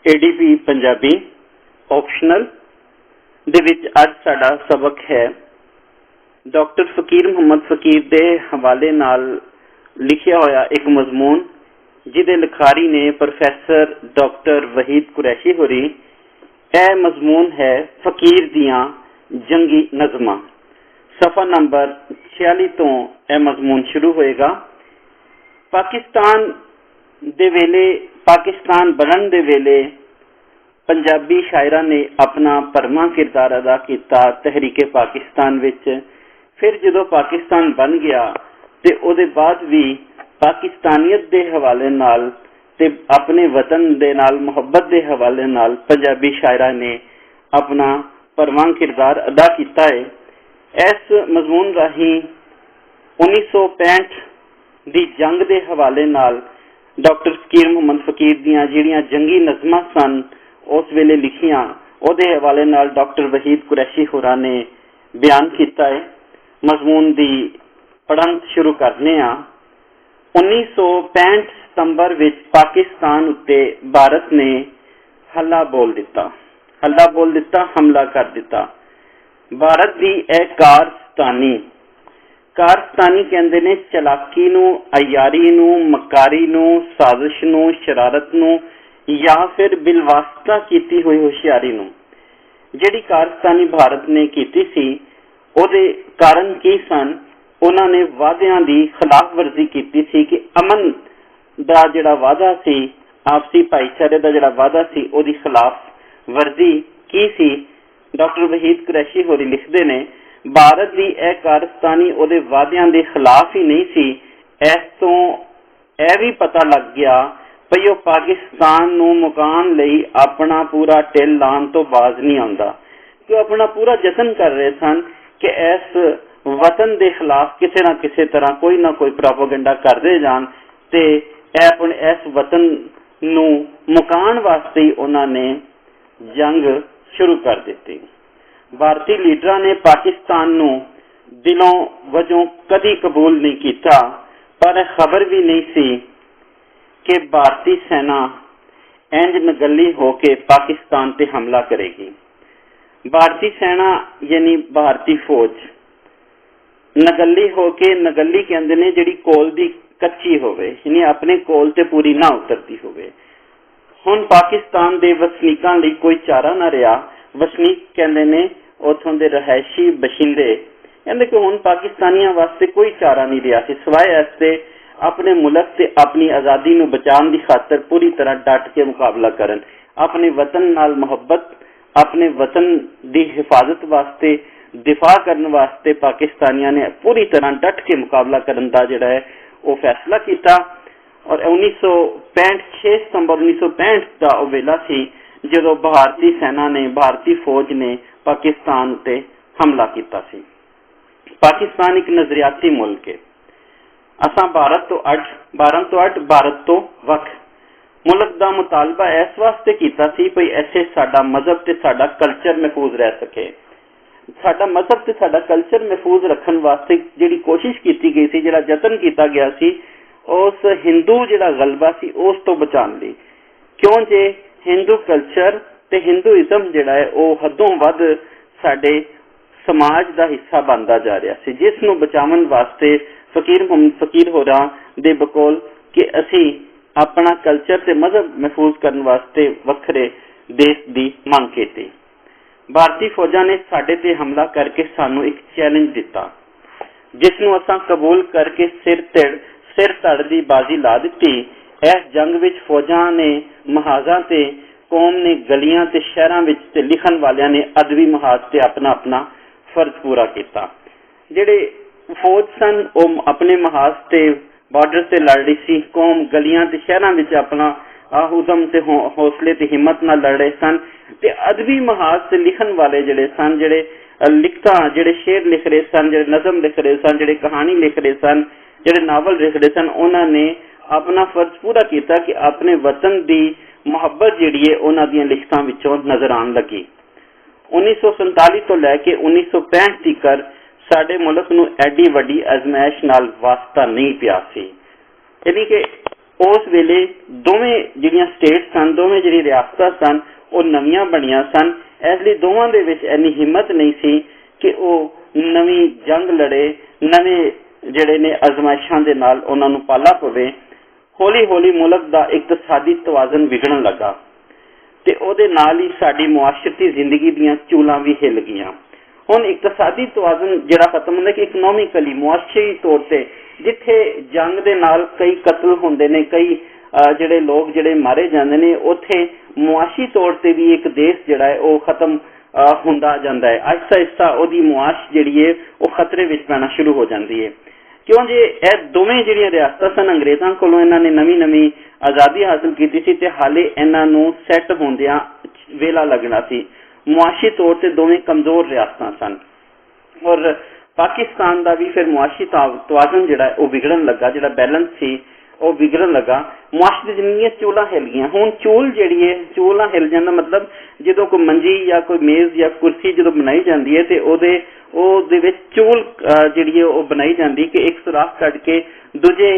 ADP Punjabi optional दे विच अज साडा सबक है डॉक्टर फकीर मुहम्मद फकीर दे हवाले नाल लिखिया होया एक मजमून जिहदे लिखारी ने प्रोफैसर डॉक्टर वहीद कुरैशी होरी। यह मजमून है फकीर दियां जंगी नज़मां। सफ़ा नंबर 46 तो यह मजमून शुरू होएगा। पाकिस्तान दे वेले पाकिस्तान बनन दे वेले पंजाबी शायरां ने अपना भरवां किरदार अदा किया तहरीके पाकिस्तान विच। फिर जदों पाकिस्तान बन गया ते उहदे बाद भी पाकिस्तानियत दे हवाले नाल ते अपने वतन दे नाल मुहब्बत दे हवाले नाल पंजाबी शायरां ने अपना भरवां किरदार अदा किया है। इस मजमून राही 1965 दी जंग दे हवाले नाल डॉक्टर फकीर मुहम्मद फकीर दियां जिहड़ियां जंगी नज़मां सन उस वेले लिखियां उहदे हवाले नाल डॉक्टर वहीद कुरैशी होरां ने बयान किया है। मजमून दी पढ़न शुरू करने आ। 1965 सितंबर विच पाकिस्तान उत्ते भारत ने हल्ला बोल दिता हमला कर दिता। भारत दी कारस्तानी कहंदे ने चलाकी नूं, अयारी नूं, मकारी नूं, साजिश नूं, शरारत नूं या फिर बिलवास्ता कीती हुई होशियारी नूं। जिहड़ी कारस्तानी भारत ने कीती सी ਉਹਦੇ कारण की सन? उन्होंने वादियां दी खिलाफ वर्जी की सी कि अमन दा जिहड़ा वादा सी, आपसी भाईचारे दा जिहड़ा वादा सी, ਉਹਦੀ खिलाफ वर्जी की सी? डॉक्टर वहीद कुरैशी होरी लिखते ने भारत की यह कारस्तानी ਉਹਦੇ वादियां दे खिलाफ ही नहीं सी। इस तो यह भी पता लग गया भई ਉਹ पाकिस्तान नूं मुकान लई अपना पूरा टिल लाण तो बाज नहीं आउंदा कि ਉਹ अपना पूरा जतन कर रहे सन कि इस वतन के खिलाफ किसी ना किसी तरह कोई ना कोई प्रोपोगंडा करते जान ते अपने इस वतन नूं मुकान वास्ते ही उन्होंने जंग शुरू कर दी। भारतीय लीडरां ने पाकिस्तान नूं दिलों वजों कदी कबूल नहीं किया, पर खबर भी नहीं सी कि भारतीय सेना इंज नगली होके पाकिस्तान ते हमला करेगी। भारतीय सेना यानी भारतीय फौज नगली होके, नगली कहते ने जिहड़ी कोल दी कच्ची होवे, यानी अपने कोल ते पूरी ना उतरती होवे। हुण पाकिस्तान दे वसनीकां लई कोई चारा ना रहा। वसनीक कहते ने उथों दे रहायशी बशिंदे कहते कि हुण पाकिस्तानियों वास्ते कोई चारा नहीं रहा सी सिवाय इसते अपने मुल्क से अपनी आज़ादी नूं बचाने की खातर पूरी तरह डट के मुकाबला करन। अपने वतन नाल मुहब्बत, अपने वतन की हिफाजत वास्ते, दिफा करने वास्ते पाकिस्तानियों ने पूरी तरह डट के मुकाबला करने का जिहड़ा है वो फैसला किया। और 1965 6 सितंबर 1965 का वह वेला सी जदों भारतीय सेना ने, भारतीय फौज ने पाकिस्तान ते हमला किया सी। पाकिस्तान एक नजरियाती मुल्क है। असां भारत तो अड भारत तो वख मुल्क का मुतालबा इस वास्ते किया सी भई ऐसे साडा मजहब ते साडा कल्चर महफूज रह सके। साडा मजहब ते साडा कल्चर महफूज रखने वास्ते जिहड़ी कोशिश की गई सी, जिहड़ा जतन किया गया सी, उस हिंदू जिहड़ा गलबा सी उस तो बचाने लई। क्यों जे हिंदू कल्चर ते हिंदूइज्म जिहड़ा है वो हदों वध साडे समाज का हिस्सा बनता जा रहा सी, जिस नूं बचावन वास्ते फकीर मुहम्मद फकीर होरां दे बकोल कि असी अपना कल्चर ते मजहब महफूज करने वास्ते वखरे देश की मांग की। भारतीय फौजा ने साडे ते हमला करके सानू एक चैलेंज दिता, जिसनू असां कबूल करके सिर धड़ दी बाजी ला दी। इस जंग विच फौजा ने महाजां ते कौम ने गलियां ते शहरां विच ते लिखण वालियां ने अदबी महाज ते अपना अपना फर्ज पूरा किया। जिहड़े फौज सन वो अपने महाज ते बॉर्डर से लड़ रही सी, कौम गलियां ते शहरां विच अपना उदम ते हौसले ते हिम्मत नाल लड़ रहे सन। ते अदबी महाज से लिखण वाले जिहड़े सन, जिहड़े लिखतां, जिहड़े शेर लिख रहे सन, जिहड़े नज़म लिख रहे सन, जिहड़े कहानी लिख रहे सन, जिहड़े नावल लिख रहे सन, उन्होंने अपना फर्ज पूरा किया कि अपने वतन की मुहब्बत जिहड़ी है उन्हां दीयां लिखतां विचों नज़र आउण लगी। 1947 तो लैके 1965 तक साडे मुल्क नूं एडी वड्डी अजमाइश नाल वास्ता नहीं पिया सी। यानी कि उस वेले दोवें जिहड़ियां स्टेट सन, दोवें जिहड़ी रियासतां सन वो नवीं बणियां सन। इसलिए दोवां दे विच इन्नी हिम्मत नहीं सी कि वो नवीं जंग लड़े, नवें जिहड़े ने अजमाइशां दे नाल उन्हां नूं पाला पवे। हौली हौली मुल्क दा इकतसादी तवाज़न विगड़न लगा ते ओहदे नाल ही साडी मुआशरती जिंदगी दीयां चूलां भी हिल गईयां। हुण इकतसादी तवाज़न जिहड़ा खत्म होंदा कि इकनॉमिकली मुआशरी तौर ते जिथे जंग दे नाल कई कतल होंदे ने, कई जिहड़े लोग जिहड़े मारे जांदे ने, उत्थे मुआशी तौर ते भी एक देश जिहड़ा है वो खत्म हुंदा जांदा है। आहिस्ता आहिस्ता ओहदी मुआश जिहड़ी है वो खतरे विच पैना शुरू हो जांदी है। क्यों जे यह दोवें जिहड़ियां रियासतां सन अंग्रेज़ां कोलों इन्हां ने नवीं नवीं आज़ादी हासिल की सी ते हाले इन्हां नूं सैट होंदियां वेला लगना सी। मुआशी तौर ते दोवें कमज़ोर रियासतां सन और पाकिस्तान का भी फिर मुआशी तवाज़न जिहड़ा वो बिगड़न लगा, जिहड़ा बैलेंस सी वो बिगड़न लगा। मुआशरे जिन्नियां चूलां हिल गईयां। हुण चूल जिहड़ी है, चूलां हिल जाना मतलब जो कोई मंजी या कोई मेज़ या कुर्सी जो बनाई जाती है तो ਉਹਦੇ ਵਿੱਚ ਚੂਲ ਜਿਹੜੀ ਹੈ ਉਹ ਬਣਾਈ ਜਾਂਦੀ ਕਿ ਇੱਕ ਸੁਰਾਖ ਕੱਢ ਕੇ ਦੂਜੇ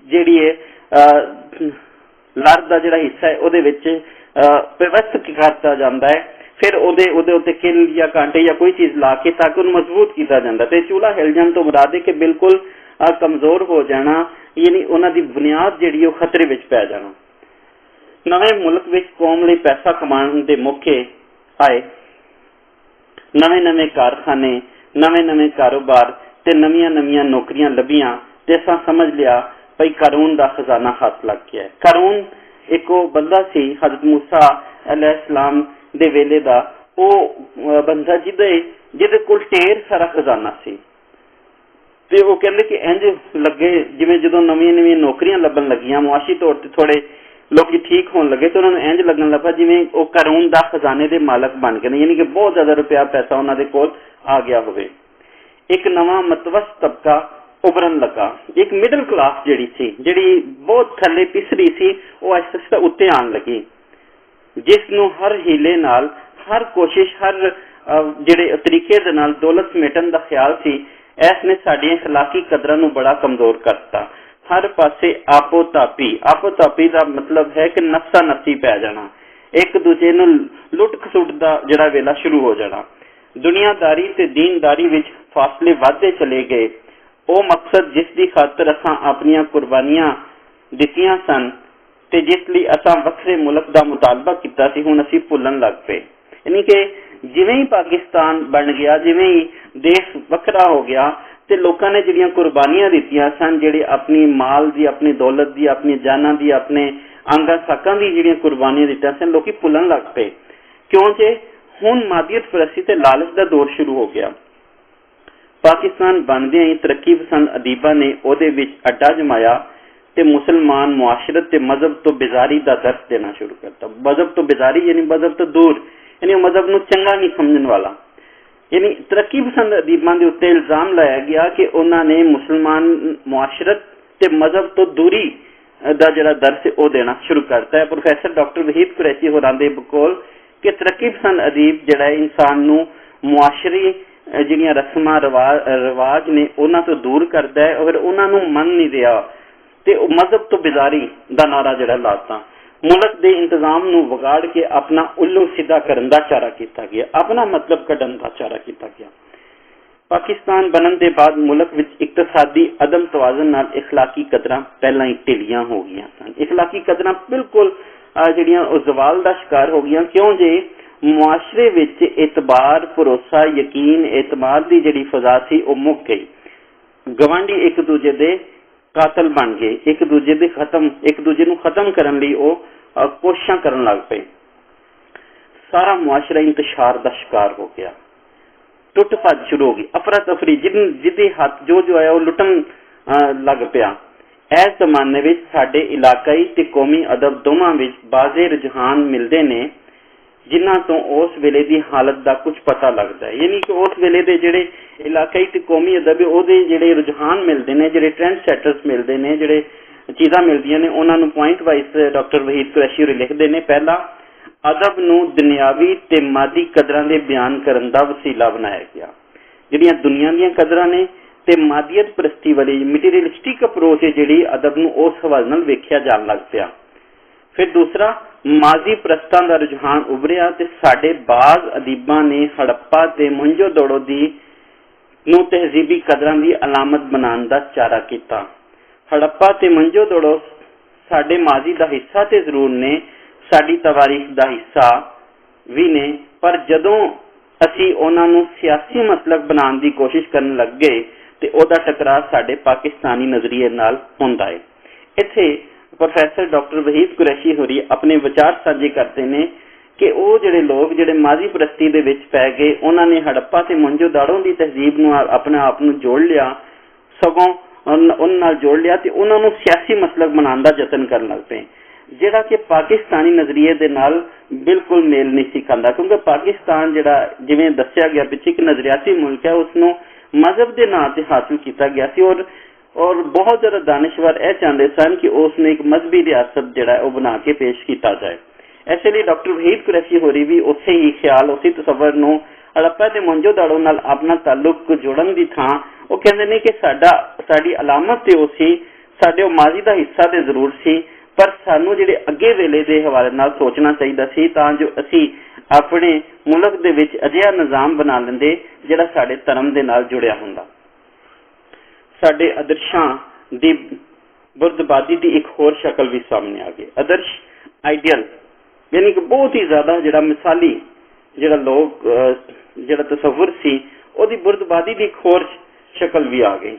ਜਿਹੜੀ ਹੈ ਲੜ ਦਾ ਜਿਹੜਾ ਹਿੱਸਾ ਹੈ ਉਹਦੇ ਵਿੱਚ ਵਿਵਸਥਿਤ ਕੀਤਾ ਜਾਂਦਾ ਹੈ। फिर ਉਹਦੇ ਉੱਤੇ ਕਿੱਲ ਜਾਂ ਕਾਂਟੇ ਜਾਂ ਕੋਈ ਚੀਜ਼ ਲਾ ਕੇ ਤਾਂ ਕਿ ਉਹਨੂੰ ਮਜ਼ਬੂਤ ਕੀਤਾ ਜਾਂਦਾ ਤੇ ਚੂਲਾ ਹਿਲ ਜਾਣ ਤੋਂ ਮੁਰਾਦ ਹੈ ਕਿ ਬਿਲਕੁਲ ਕਮਜ਼ੋਰ ਹੋ ਜਾਣਾ, ਯਾਨੀ ਉਹਨਾਂ ਦੀ ਬੁਨਿਆਦ ਜਿਹੜੀ ਉਹ ਖਤਰੇ ਵਿੱਚ ਪੈ ਜਾਣਾ। ਨਵੇਂ ਮੁਲਕ ਵਿੱਚ ਕੌਮ ਲਈ ਪੈਸਾ ਕਮਾਉਣ ਦੇ ਮੌਕੇ ਆਏ, ਨਵੇਂ ਨਵੇਂ ਕਾਰਖਾਨੇ, ਨਵੇਂ ਨਵੇਂ ਕਾਰੋਬਾਰ ਤੇ ਨਵੀਆਂ ਨਵੀਆਂ ਨੌਕਰੀਆਂ ਲੱਭੀਆਂ ਤੇ ਅਸਾਂ ਸਮਝ ਲਿਆ ਭਈ ਕਾਰੂਨ ਦਾ ਖਜ਼ਾਨਾ ਹੱਥ ਲੱਗ ਗਿਆ। ਕਾਰੂਨ ਇੱਕ ਉਹ ਬੰਦਾ ਸੀ ਹਜ਼ਰਤ ਮੂਸਾ अलैहिस्सलाम ਦੇ ਵੇਲੇ ਦਾ, ਉਹ ਬੰਦਾ ਜਿਹਦੇ ਕੋਲ ਢੇਰ ਸਾਰਾ ਖਜ਼ਾਨਾ ਸੀ ਤੇ ਉਹ ਕਹਿੰਦੇ ਕਿ ਇੰਝ ਲੱਗੇ ਜਿਵੇਂ ਜਦੋਂ ਨਵੀਆਂ ਨਵੀਆਂ ਨੌਕਰੀਆਂ ਲੱਭਣ ਲੱਗੀਆਂ, ਮੁਆਸ਼ੀ ਤੌਰ ਤੇ ਥੋੜੇ ਲੋਕੀ ਠੀਕ ਹੋਣ ਲੱਗੇ तो उन्होंने इंज लगन लगा जिवें वो कारून दा खजाने दे मालक बन गए, यानी कि बहुत ज्यादा रुपया पैसा उन्होंने कोल आ गया होवे। एक नवा मतवस्त तबका उभरन लगा, एक मिडल क्लास जिहड़ी सी, जिहड़ी बहुत थल्ले पिसरी सी, वो आहिस्ता आहिस्ता उत्ते आण लगी, जिस नूं हर हीले नाल, हर कोशिश, हर जिहड़े तरीके दे नाल दौलत समेटन दा ख्याल सी, इसने साडियां अखलाकी कदरां नूं बड़ा कमजोर करता। हर पासे आपो तापी का मतलब है कि नफसा नफसी पै जाना, एक दूजे नूं लुट खसुट दा जिहड़ा वेला शुरू हो जाना। दुनियादारी ते दीनदारी विच फासले वधदे चले गए। वो मकसद जिस दी खातर असां अपनियां कुर्बानियां दित्तियां सन ते जिस लई असां वखरे मुल्क दा मुतालबा कीता सी, हुण असीं भुल्लण लग पे। यानी कि जिवें ही पाकिस्तान बन गया, जिवें ही देश वखरा हो गया ते लोकां ने जिहड़ियां कुर्बानियां दित्तियां सन, जिहड़ी अपनी माल दी, अपनी दौलत दी, अपनी जानां दी, अपने आंगा साकां दी जिहड़ियां कुर्बानियां दित्तियां सन, लोकी भुल्लण लग पे। क्यों जे हुण मादियत परस्ती ते लालच दा दौर शुरू हो गया। पाकिस्तान बनदे ही तरक्की पसंद अदीबां ने ਉਹਦੇ ਵਿੱਚ अड्डा जमाया ते मुसलमान मुआशरत ते मजहब तो बेजारी दा दर्स देना शुरू करता। मजहब तो बेजारी यानी मजहब तो दूर, यानी मजहब नूं चंगा नहीं समझण वाला, यानी तरक्की पसंद अदीबां दे उत्ते इल्जाम लाया गया कि उन्होंने मुसलमान मुआशरत ते मजहब तो दूरी दा जिहड़ा दर्स है वो देना शुरू करता है। प्रोफैसर डॉक्टर वहीद कुरैशी होरां दे बकोल कि तरक्की पसंद अदीब जिहड़ा इंसान नूं मुआशरी जिहड़ियां रस्मां रिवाज ने उन्हां तो दूर करता है और उन्हां नूं मन नहीं दिया ते मजहब तो बेजारी दा नारा जिहड़ा लाता। मुल्क के इंतजाम नूं विगाड़ के अपना उल्लू सीधा करन दा चारा किया गया, अपना मतलब कढ़न दा चारा किया गया। पाकिस्तान बनन के बाद मुल्क विच इकतसादी अदम तवाज़न नाल इखलाकी कदरां पहलां ही ढिलियां हो गईयां सन। इखलाकी कदरां बिल्कुल जिहड़ियां ओह ज़वाल दा शिकार हो गईयां। क्यों जे मुआशरे विच एतबार, भरोसा, यकीन, एतमाद की जिहड़ी फज़ा सी ओह मुक गई। गवांढी एक दूजे दे कातल बन गए, एक दूजे नूं खत्म करन लई ओह कोशिशां करन लग पे। सारा मुआशरा इंतशार का शिकार हो गया, टुट भज शुरू हो गई, अफरा तफरी, जिहदे हाथ जो आया वह लुटन लग पिया। इस जमाने में साडे इलाकाई ते कौमी अदब दोवां विच बाज़े रुझान मिलते ने जिन्हां तो उस वेले की हालत का कुछ पता लगता है। यानी कि उस वेले के जिहड़े इलाकाई ते कौमी अदब उहदे जिहड़े रुझान मिलते हैं, जिहड़े ट्रेंड सैटर्स मिलते हैं, जिहड़े चीज़ां मिलदियां ने, उन्हां नूं point wise doctor Waheed Qureshi होरी लिखते हैं। पहला, अदब नूं दुनियावी ते मादी कदरां दे बयान करन दा वसीला बनाया गया। जिहड़ियां दुनिया दीयां कदरां ने ਤੇ ਮਾਦੀਅਤ ਪ੍ਰਸਤੀ ਵਾਲੀ ਮਟੀਰੀਅਲਿਸਟਿਕ ਅਪਰੋਚ ਹੈ ਜਿਹੜੀ ਅਦਬ ਨੂੰ ਉਸ ਹਵਾਲੇ ਨਾਲ ਵੇਖਿਆ ਜਾਣ ਲੱਗ ਪਿਆ। ਫਿਰ ਦੂਸਰਾ, ਮਾਜ਼ੀ ਪ੍ਰਸਤਾਂ ਦਾ ਰੁਝਾਨ ਉਭਰਿਆ ਤੇ ਸਾਡੇ ਬਾਜ਼ ਅਦੀਬਾਂ ਨੇ ਹੜੱਪਾ ਤੇ ਮੁੰਜੋ ਦੜੋ ਨੂੰ ਤਹਿਜ਼ੀਬੀ ਕਦਰਾਂ ਦੀ ਅਲਾਮਤ ਬਣਾਉਣ ਦਾ ਚਾਰਾ ਕੀਤਾ। ਹੜੱਪਾ ਤੇ ਮੁੰਜੋ ਦੜੋ ਸਾਡੇ ਮਾਜ਼ੀ ਦਾ ਹਿੱਸਾ ਤੇ ਜ਼ਰੂਰ ਨੇ, ਸਾਡੀ ਤਵਾਰੀਖ ਦਾ ਹਿੱਸਾ ਵੀ ਨੇ, ਪਰ ਜਦੋਂ ਅਸੀਂ ਉਹਨਾਂ ਨੂੰ ਸਿਆਸੀ ਮਤਲਬ ਬਣਾਉਣ ਦੀ ਕੋਸ਼ਿਸ਼ ਕਰਨ ਲੱਗੇ ਤੇ ਉਹਦਾ ਟਕਰਾਅ ਸਾਡੇ ਪਾਕਿਸਤਾਨੀ ਨਜ਼ਰੀਏ ਨਾਲ ਹੁੰਦਾ ਹੈ। ਇੱਥੇ ਪ੍ਰੋਫੈਸਰ ਡਾਕਟਰ ਵਹੀਦ ਕੁਰੈਸ਼ੀ ਹੋਰੀ ਆਪਣੇ ਵਿਚਾਰ ਸਾਂਝੇ ਕਰਦੇ ਨੇ ਕਿ ਉਹ ਜਿਹੜੇ ਲੋਕ ਜਿਹੜੇ ਮਾਜ਼ੀ ਪ੍ਰਸਤੀ ਦੇ ਵਿੱਚ ਪੈ ਗਏ, ਉਹਨਾਂ ਨੇ ਹੜੱਪਾ ਤੇ ਮੁੰਜੋ ਦਾੜੋ ਦੀ ਤਹਿਜ਼ੀਬ ਨੂੰ ਆਪਣੇ ਆਪ ਨੂੰ ਜੋੜ ਲਿਆ, ਸਗੋਂ ਉਹਨਾਂ ਨਾਲ ਜੋੜ ਲਿਆ ਤੇ ਉਹਨਾਂ ਨੂੰ ਸਿਆਸੀ ਮਸਲਕ ਬਣਾਉਣ ਦਾ ਯਤਨ ਕਰਨ ਲੱਗ ਪਏ, ਜਿਹੜਾ ਕਿ ਪਾਕਿਸਤਾਨੀ ਨਜ਼ਰੀਏ ਦੇ ਨਾਲ ਬਿਲਕੁਲ ਮੇਲ ਨਹੀਂ ਸੀ ਖਾਂਦਾ। ਕਿਉਂਕਿ ਪਾਕਿਸਤਾਨ ਜਿਹੜਾ ਜਿਵੇਂ ਦੱਸਿਆ ਗਿਆ ਪਿੱਛੇ ਇੱਕ ਨਜ਼ਰਿਆਤੀ ਮੁਲਕ ਹੈ, ਉਸਨੂੰ ਮਜ਼ਹਬ ਦੇ ਨਾਂ ਤੇ ਹਾਸਿਲ ਕੀਤਾ ਗਿਆ ਸੀ ਔਰ ਬਹੁਤ ਜ਼ਿਆਦਾ ਦਾਨਿਸ਼ਵਰ ਇਹ ਚਾਹੁੰਦੇ ਸਨ ਕਿ ਉਸ ਨੂੰ ਇੱਕ ਮਜ਼ਹਬੀ ਰਿਆਸਤ ਜਿਹੜਾ ਉਹ ਬਣਾ ਕੇ ਪੇਸ਼ ਕੀਤਾ ਜਾਏ। ਇਸੇ ਲਈ ਡਾਕਟਰ ਵਹੀਦ ਕੁਰੈਸ਼ੀ ਹੋਰੀ ਵੀ ਉਸੇ ਹੀ ਖਿਆਲ, ਉਸੇ ਤਸੱਵਰ ਨੂੰ ਹੜੱਪਾ ਤੇ ਮੁੰਜੋ ਦਾੜੋ ਨਾਲ ਆਪਣਾ ਤਾਲੁਕ ਜੋੜਨ ਦੀ ਥਾਂ ਉਹ ਕਹਿੰਦੇ ਨੇ ਕਿ ਸਾਡੀ ਅਲਾਮਤ ਤੇ ਉਹ ਸੀ, ਸਾਡੇ ਉਹ ਮਾਜ਼ੀ ਦਾ ਹਿੱਸਾ ਤੇ ਜ਼ਰੂਰ ਸੀ, ਪਰ ਸਾਨੂੰ ਜਿਹੜੇ ਅੱਗੇ ਵੇਲੇ ਦੇ ਹਵਾਲੇ ਨਾਲ ਸੋਚਣਾ ਚਾਹੀਦਾ ਸੀ ਤਾਂ ਜੋ ਅਸੀਂ ਆਪਣੇ ਮੁਲਕ ਦੇ ਵਿੱਚ ਅਜਿਹਾ ਨਿਜ਼ਾਮ ਬਣਾ ਲੈਂਦੇ ਜਿਹੜਾ ਸਾਡੇ ਧਰਮ ਦੇ ਨਾਲ ਜੁੜਿਆ ਹੁੰਦਾ। ਸਾਡੇ ਆਦਰਸ਼ਾਂ ਦੀ ਬੁਰਦਬਾਦੀ ਦੀ ਇੱਕ ਹੋਰ ਸ਼ਕਲ ਵੀ ਸਾਹਮਣੇ ਆ ਗਈ। ਆਦਰਸ਼ ਆਈਡੀਅਲ ਯਾਨੀ ਕਿ ਬਹੁਤ ਹੀ ਜ਼ਿਆਦਾ ਜਿਹੜਾ ਮਿਸਾਲੀ ਜਿਹੜਾ ਲੋਕ ਜਿਹੜਾ ਤਸਵੁਰ ਸੀ, ਉਹਦੀ ਬੁਰਦਬਾਦੀ ਦੀ ਇੱਕ ਹੋਰ ਸ਼ਕਲ ਵੀ ਆ ਗਈ।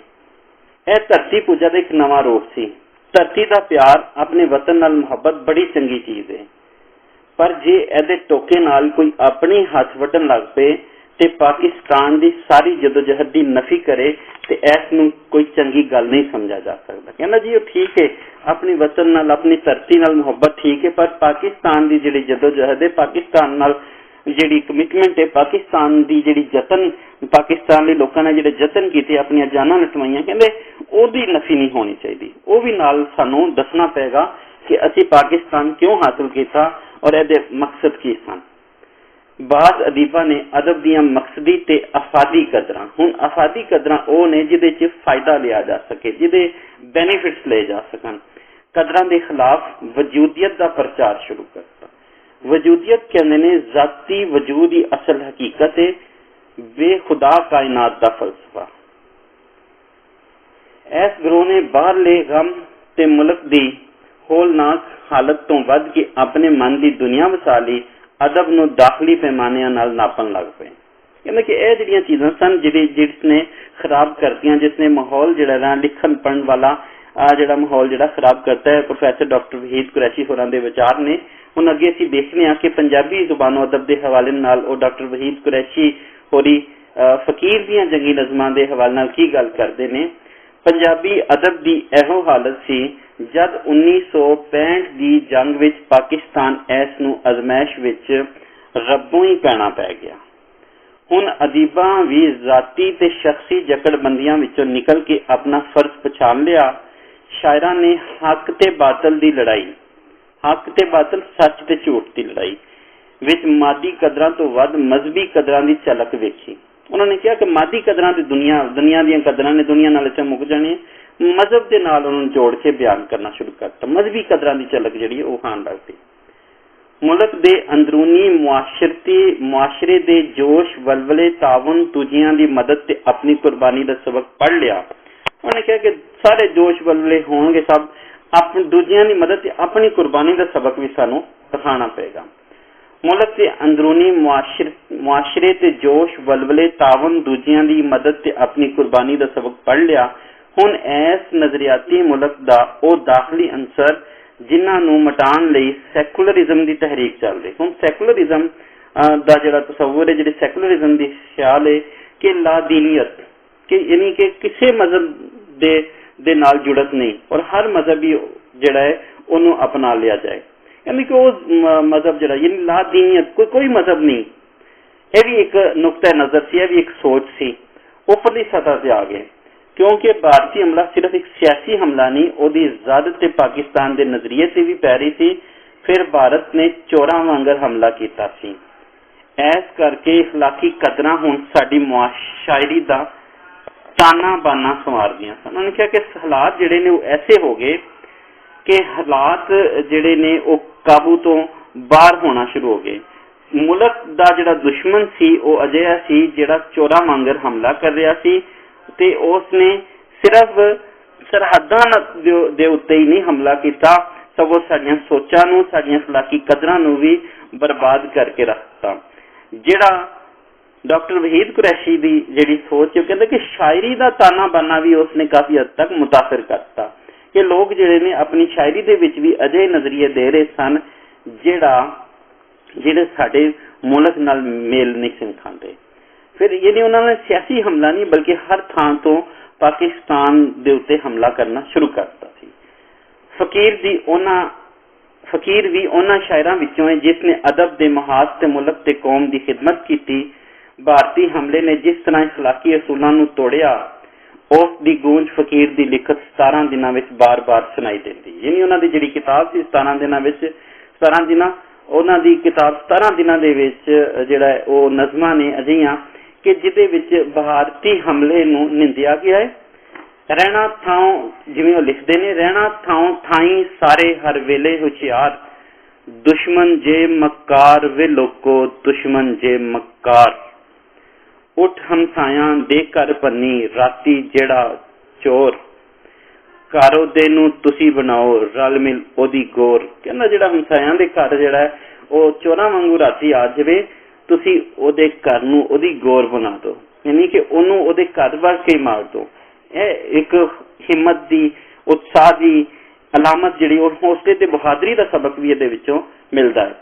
ਇਹ ਧਰਤੀ ਪੂਜਾ ਦਾ ਇੱਕ ਨਵਾਂ ਰੂਪ ਸੀ। ਧਰਤੀ ਦਾ ਪਿਆਰ, ਆਪਣੇ ਵਤਨ ਨਾਲ ਮੁਹੱਬਤ ਬੜੀ ਚੰਗੀ ਚੀਜ਼ ਹੈ, ਪਰ ਜੇ ਇਹਦੇ ਟੋਕੇ ਨਾਲ ਕੋਈ ਆਪਣੇ ਹੱਥ ਵੱਢਣ ਲੱਗ ਪਏ ਤੇ ਪਾਕਿਸਤਾਨ ਦੀ ਸਾਰੀ ਜਦੋਜਹਿਦ ਦੀ ਨਫੀ ਕਰੇ ਤੇ ਇਸ ਨੂੰ ਕੋਈ ਚੰਗੀ ਗੱਲ ਨਹੀਂ ਸਮਝਿਆ ਜਾ ਸਕਦਾ। ਕਹਿੰਦਾ ਜੀ ਉਹ ਠੀਕ ਹੈ, ਆਪਣੀ ਵਤਨ ਨਾਲ ਆਪਣੀ ਧਰਤੀ ਨਾਲ ਮੁਹੱਬਤ ਠੀਕ ਹੈ, ਪਰ ਪਾਕਿਸਤਾਨ ਦੀ ਜਿਹੜੀ ਜਦੋਜਹਿਦ ਹੈ, ਪਾਕਿਸਤਾਨ ਨਾਲ ਜਿਹੜੀ ਕਮਿਟਮੈਂਟ ਹੈ, ਪਾਕਿਸਤਾਨ ਦੀ ਜਿਹੜੀ ਯਤਨ, ਪਾਕਿਸਤਾਨ ਦੇ ਲੋਕਾਂ ਨੇ ਜਿਹੜੇ ਯਤਨ ਕੀਤੇ, ਆਪਣੀਆਂ ਜਾਨਾਂ ਲਟਵਾਈਆਂ, ਕਹਿੰਦੇ ਉਹਦੀ ਨਫੀ ਨਹੀਂ ਹੋਣੀ ਚਾਹੀਦੀ। ਉਹ ਵੀ ਨਾਲ ਸਾਨੂੰ ਦੱਸਣਾ ਪਏਗਾ ਕਿ ਅਸੀਂ ਪਾਕਿਸਤਾਨ ਕਿਉਂ ਹਾਸਲ ਕੀਤਾ ਔਰ ਇਹਦੇ ਮਕਸਦ ਕੀ ਸਨ। ਬਾਜ਼ ਅਦੀਬਾਂ ਨੇ ਅਦਬ ਦੀਆਂ ਮਕਸਦੀ ਤੇ ਅਫਾਦੀ ਕਦਰਾਂ, ਹੁਣ ਅਫਾਦੀ ਕਦਰਾਂ ਉਹ ਨੇ ਜਿਹਦੇ 'ਚ ਫਾਇਦਾ ਲਿਆ ਜਾ ਸਕੇ, ਜਿਹਦੇ ਬੈਨੀਫਿਟਸ ਲਏ ਜਾ ਸਕਣ। ਕਦਰਾਂ ਦੇ ਖਿਲਾਫ ਵਜੂਦੀਅਤ ਦਾ ਪ੍ਰਚਾਰ ਸ਼ੁਰੂ ਕਰਤਾ। ਵਜੂਦੀਅਤ ਕਹਿੰਦੇ ਨੇ ਜ਼ਾਤੀ ਵਜੂਦ ਦੀ ਅਸਲ ਹਕੀਕਤ ਹੈ, ਬੇਖੁਦਾ ਕਾਇਨਾਤ ਦਾ ਫਲਸਫਾ। ਇਸ ਗਰੋਹ ਨੇ ਬਾਹਰਲੇ ਗਮ ਤੇ ਮੁਲਕ ਦੀ ਹੋਲਨਾਕ ਹਾਲਤ ਤੋਂ ਵੱਧ ਕੇ ਆਪਣੇ ਮਨ ਦੀ ਦੁਨੀਆ ਵਸਾ ਲਈ ਅਦਬ ਨੂੰ ਦਾਖਲੀ ਪੈਮਾਨਿਆਂ ਨਾਲ ਨਾਪਣ ਲੱਗ ਪਏ। ਕਹਿੰਦੇ ਕਿ ਇਹ ਜਿਹੜੀਆਂ ਚੀਜ਼ਾਂ ਸਨ ਜਿਸ ਨੇ ਖਰਾਬ ਕਰਤੀਆਂ, ਜਿਸ ਨੇ ਮਾਹੌਲ ਜਿਹੜਾ ਲਿਖਣ ਪੜ੍ਹਨ ਵਾਲਾ ਜਿਹੜਾ ਮਾਹੌਲ ਜਿਹੜਾ ਖਰਾਬ ਕਰਤਾ ਹੈ। ਪ੍ਰੋਫੈਸਰ ਡਾਕਟਰ ਵਹੀਦ ਕੁਰੈਸ਼ੀ ਹੋਰਾਂ ਦੇ ਵਿਚਾਰ ਨੇ। ਹੁਣ ਅੱਗੇ ਅਸੀਂ ਦੇਖਦੇ ਹਾਂ ਕਿ ਪੰਜਾਬੀ ਜ਼ੁਬਾਨੋ ਅਦਬ ਦੇ ਹਵਾਲੇ ਨਾਲ ਉਹ ਡਾਕਟਰ ਵਹੀਦ ਕੁਰੈਸ਼ੀ ਹੋਰੀ ਫਕੀਰ ਦੀਆਂ ਜੰਗੀ ਨਜ਼ਮਾਂ ਦੇ ਹਵਾਲੇ ਨਾਲ ਕੀ ਗੱਲ ਕਰਦੇ ਨੇ। ਪੰਜਾਬੀ ਅਦਬ ਦੀ ਇਹੋ ਹਾਲਤ ਸੀ ਜਦ 1965 ਦੀ ਜੰਗ ਵਿੱਚ ਪਾਕਿਸਤਾਨ ਇਸ ਨੂੰ ਅਜ਼ਮਾਇਸ਼ ਵਿੱਚ ਰੱਬੋਂ ਹੀ ਪੈਣਾ ਪੈ ਗਿਆ। ਹੁਣ ਅਦੀਬਾਂ ਵੀ ਜ਼ਾਤੀ ਤੇ ਸ਼ਖਸੀ ਜਕੜਬੰਦੀਆਂ ਵਿੱਚੋਂ ਨਿਕਲ ਕੇ ਆਪਣਾ ਫਰਜ਼ ਪਛਾਣ ਲਿਆ। ਸ਼ਾਇਰਾਂ ਨੇ ਹੱਕ ਤੇ ਬਾਤਲ ਦੀ ਲੜਾਈ, ਹੱਕ ਤੇ ਬਾਤਲ, ਸੱਚ ਤੇ ਝੂਠ ਦੀ ਲੜਾਈ ਵਿੱਚ ਮਾਦੀ ਕਦਰਾਂ ਤੋਂ ਵੱਧ ਮਜ਼ਹਬੀ ਕਦਰਾਂ ਦੀ ਝਲਕ ਵੇਖੀ। ਉਹਨਾਂ ਨੇ ਕਿਹਾ ਕਿ ਮਾਦੀ ਕਦਰਾਂ ਦੀ ਦੁਨੀਆ ਦੀਆਂ ਕਦਰਾਂ ਨੇ ਦੁਨੀਆ ਨਾਲ ਮੁੱਕ ਜਾਣੀਆਂ, ਮਜ਼ਹਬ ਦੇ ਨਾਲ ਉਹਨਾਂ ਨੂੰ ਜੋੜ ਕੇ ਬਿਆਨ ਕਰਨਾ ਸ਼ੁਰੂ ਕਰਤਾ। ਮਜ਼ਹਬੀ ਕਦਰਾਂ ਦੀ ਝਲਕ ਜਿਹੜੀ ਉਹ ਆਉਣ ਲੱਗ ਪਈ। ਮੁਲਕ ਦੇ ਅੰਦਰੂਨੀ ਮੁਆਸ਼ਰੇ ਦੇ ਜੋਸ਼ ਵਲਵਲੇ, ਤਾਵਨ, ਦੂਜਿਆਂ ਦੀ ਮਦਦ ਤੇ ਆਪਣੀ ਕੁਰਬਾਨੀ ਦਾ ਸਬਕ ਪੜ੍ਹ ਲਿਆ। ਉਹਨੇ ਕਿਹਾ ਕਿ ਸਾਰੇ ਜੋਸ਼ ਵਲਵਲੇ ਹੋਣਗੇ, ਸਭ ਆਪਣੀ ਦੂਜਿਆਂ ਦੀ ਮਦਦ ਤੇ ਆਪਣੀ ਕੁਰਬਾਨੀ ਦਾ ਸਬਕ ਵੀ ਸਾਨੂੰ ਸਿਖਾਉਣਾ ਪਏਗਾ। ਮੁਲਕ ਦੇ ਅੰਦਰੂਨੀ ਮੁਆਸ਼ਰੇ ਤੇ ਜੋਸ਼ ਵਲਵਲੇ, ਤਾਵਨ, ਦੂਜਿਆਂ ਦੀ ਮਦਦ ਤੇ ਆਪਣੀ ਕੁਰਬਾਨੀ ਦਾ ਸਬਕ ਪੜ੍ਹ ਲਿਆ। ਹੁਣ ਇਸ ਨਜ਼ਰੀਆਤੀ ਮੁਲਕ ਦਾ ਉਹ ਦਾਖਲੀ ਅੰਸਰ ਜਿਨ੍ਹਾਂ ਨੂੰ ਮਿਟਾਉਣ ਲਈ ਸੈਕੂਲਰਿਜ਼ਮ ਦੀ ਤਹਿਰੀਕ ਚੱਲ ਰਹੀ। ਹੁਣ ਸੈਕੂਲਰਿਜ਼ਮ ਦਾ ਜਿਹੜਾ ਤਸੱਵੁਰ ਹੈ, ਜਿਹੜੀ ਸੈਕੂਲਰਿਜ਼ਮ ਦੀ ਖਿਆਲ ਹੈ ਕਿ ਲਾਦੀਨੀਅਤ, ਕਿ ਯਾਨੀ ਕਿ ਕਿਸੇ ਮਜ਼ਹਬ ਦੇ ਨਾਲ ਜੁੜਤ ਨਹੀਂ ਔਰ ਹਰ ਮਜ਼ਹਬੀ ਜਿਹੜਾ ਹੈ ਉਹਨੂੰ ਅਪਣਾ ਲਿਆ ਜਾਏ। ਯਾਨੀ ਕਿ ਉਹ ਮਜ਼ਹਬ ਜਿਹੜਾ ਯਾਨੀ ਲਾਦੀਨੀਅਤ, ਕੋਈ ਮਜ਼ਹਬ ਨਹੀਂ। ਇਹ ਵੀ ਇੱਕ ਨੁਕਤਾ ਨਜ਼ਰ ਸੀ, ਇਹ ਵੀ ਇੱਕ ਸੋਚ ਸੀ। ਉਪਰਲੀ ਸਤਹ ਤੇ ਆ ਗਏ ਕਿਉਂਕਿ ਭਾਰਤੀ ਹਮਲਾ ਸਿਰਫ ਇੱਕ ਸਿਆਸੀ ਹਮਲਾ ਨਹੀਂ, ਉਹਦੀ ਜ਼ਿਆਦਤ ਤੇ ਪਾਕਿਸਤਾਨ ਦੇ ਨਜ਼ਰੀਏ ਤੇ ਵੀ ਪੈ ਰਹੀ ਸੀ। ਫਿਰ ਭਾਰਤ ਨੇ ਚੋਰਾਂ ਵਾਂਗਰ ਹਮਲਾ ਕੀਤਾ ਸੀ। ਇਸ ਕਰਕੇ ਇਖਲਾਕੀ ਕਦਰਾਂ ਹੁਣ ਸਾਡੀ ਮੁਆਸ਼ਰੀ ਦਾ ਤਾਨਾ ਬਾਨਾ ਸੰਵਾਰਦੀਆਂ ਸਨ। ਉਹਨਾਂ ਨੇ ਕਿਹਾ ਕਿ ਹਾਲਾਤ ਜਿਹੜੇ ਨੇ ਉਹ ਐਸੇ ਹੋ ਗਏ ਕਿ ਹਾਲਾਤ ਜਿਹੜੇ ਨੇ ਉਹ ਕਾਬੂ ਤੋਂ ਬਾਹਰ ਹੋਣਾ ਸ਼ੁਰੂ ਹੋ ਗਏ। ਮੁਲਕ ਦਾ ਜਿਹੜਾ ਦੁਸ਼ਮਣ ਸੀ ਉਹ ਅਜਿਹਾ ਸੀ ਜਿਹੜਾ ਚੋਰਾਂ ਵਾਂਗਰ ਹਮਲਾ ਕਰ ਰਿਹਾ ਸੀ ਤੇ ਉਸ ਨੇ ਸਿਰਫ ਸਰਹੱਦਾਂ ਦੇ ਉੱਤੇ ਹੀ ਨਹੀਂ ਹਮਲਾ ਕੀਤਾ, ਸਗੋਂ ਸਾਡੀਆਂ ਸੋਚਾਂ ਨੂੰ, ਸਾਡੀਆਂ ਅਖਲਾਕੀ ਕਦਰਾਂ ਨੂੰ ਵੀ ਬਰਬਾਦ ਕਰਕੇ ਰੱਖਤਾ। ਜਿਹੜਾ ਡਾਕਟਰ ਵਹੀਦ ਕੁਰੈਸ਼ੀ ਦੀ ਜਿਹੜੀ ਸੋਚ ਉਹ ਕਹਿੰਦੇ ਕਿ ਸ਼ਾਇਰੀ ਦਾ ਤਾਨਾ ਬਾਨਾ ਵੀ ਉਸਨੇ ਕਾਫੀ ਹੱਦ ਤੱਕ ਮੁਤਾਸਰ ਕਰਤਾ ਕਿ ਲੋਕ ਜਿਹੜੇ ਨੇ ਆਪਣੀ ਸ਼ਾਇਰੀ ਦੇ ਵਿੱਚ ਵੀ ਅਜਿਹੇ ਨਜ਼ਰੀਏ ਦੇ ਰਹੇ ਸਨ ਜਿਹੜੇ ਸਾਡੇ ਮੁਲਕ ਨਾਲ ਮੇਲ ਨਹੀਂ ਸਨ ਖਾਂਦੇ। ਫਿਰ ਇਹ ਉਹਨਾਂ ਨੇ ਸਿਆਸੀ ਹਮਲਾ ਨਹੀਂ ਬਲਕਿ ਹਰ ਥਾਂ ਤੋਂ ਪਾਕਿਸਤਾਨ ਦੇ ਉੱਤੇ ਹਮਲਾ ਕਰਨਾ ਸ਼ੁਰੂ ਕਰਤਾ ਸੀ। ਫਕੀਰ ਵੀ ਉਹਨਾਂ ਸ਼ਾਇਰਾਂ ਵਿੱਚੋਂ ਹੈ ਜਿਸ ਨੇ ਅਦਬ ਦੇ ਮੁਹਾਜ਼ ਤੇ ਮੁਲਕ ਤੇ ਕੌਮ ਦੀ ਖਿਦਮਤ ਕੀਤੀ। ਭਾਰਤੀ ਹਮਲੇ ਨੇ ਜਿਸ ਤਰ੍ਹਾਂ ਇਖਲਾਕੀ ਅਸੂਲਾਂ ਨੂੰ ਤੋੜਿਆ ਉਸ ਦੀ ਗੂੰਜ ਫਕੀਰ ਦੀ ਲਿਖਤ 17 ਦਿਨਾਂ ਵਿੱਚ ਬਾਰ-ਬਾਰ ਸੁਣਾਈ ਦਿੰਦੀ। ਯਾਨੀ ਉਹਨਾਂ ਦੀ ਜਿਹੜੀ ਕਿਤਾਬ ਸੀ 17 ਦਿਨਾਂ ਦੇ ਵਿੱਚ ਜਿਹੜਾ ਉਹ ਨਜ਼ਮਾਂ ਨੇ ਅਜਿਹੀਆਂ ਕਿ ਜਿਹਦੇ ਵਿੱਚ ਭਾਰਤੀ ਹਮਲੇ ਨੂੰ ਨਿੰਦਿਆ ਗਿਆ ਹੈ। ਰਹਿਣਾ ਥਾਂ, ਜਿਵੇਂ ਉਹ ਲਿਖਦੇ ਨੇ, ਰਹਿਣਾ ਥਾਂ ਥਾਈ ਸਾਰੇ ਹਰ ਵੇਲੇ ਹੁਸ਼ਿਆਰ, ਦੁਸ਼ਮਣ ਜੇ ਮੱਕਾਰ ਵੇ ਲੋਕੋ ਦੁਸ਼ਮਣ ਜੇ ਮੱਕਾਰ, ਉੱਠ ਹਮਸਾਇਆਂ ਦੇ ਘਰ ਪੰਨੀ ਰਾਤੀ ਜਿਹੜਾ ਚੋਰ, ਘਰ ਉਹਦੇ ਨੂੰ ਤੁਸੀਂ ਬਣਾਓ ਰਲ ਮਿਲ ਉਹਦੀ ਗੌਰ। ਕਹਿੰਦਾ ਜਿਹੜਾ ਹਮਸਾਇਆਂ ਦੇ ਘਰ ਜਿਹੜਾ ਉਹ ਚੋਰਾਂ ਵਾਂਗੂ ਰਾਤੀ ਆ ਜਾਵੇ, ਤੁਸੀਂ ਉਹਦੇ ਘਰ ਨੂੰ ਉਹਦੀ ਗੌਰ ਬਣਾ ਦਿਓ, ਯਾਨੀ ਕਿ ਉਹਨੂੰ ਉਹਦੇ ਘਰ ਵੜ ਕੇ ਮਾਰ ਦਿਓ। ਇਹ ਇੱਕ ਹਿੰਮਤ ਦੀ, ਉਤਸ਼ਾਹ ਦੀ ਅਲਾਮਤ ਜਿਹੜੀ ਉਹ ਹੌਸਲੇ ਤੇ ਬਹਾਦਰੀ ਦਾ ਸਬਕ ਵੀ ਇਹਦੇ ਵਿੱਚੋਂ ਮਿਲਦਾ ਹੈ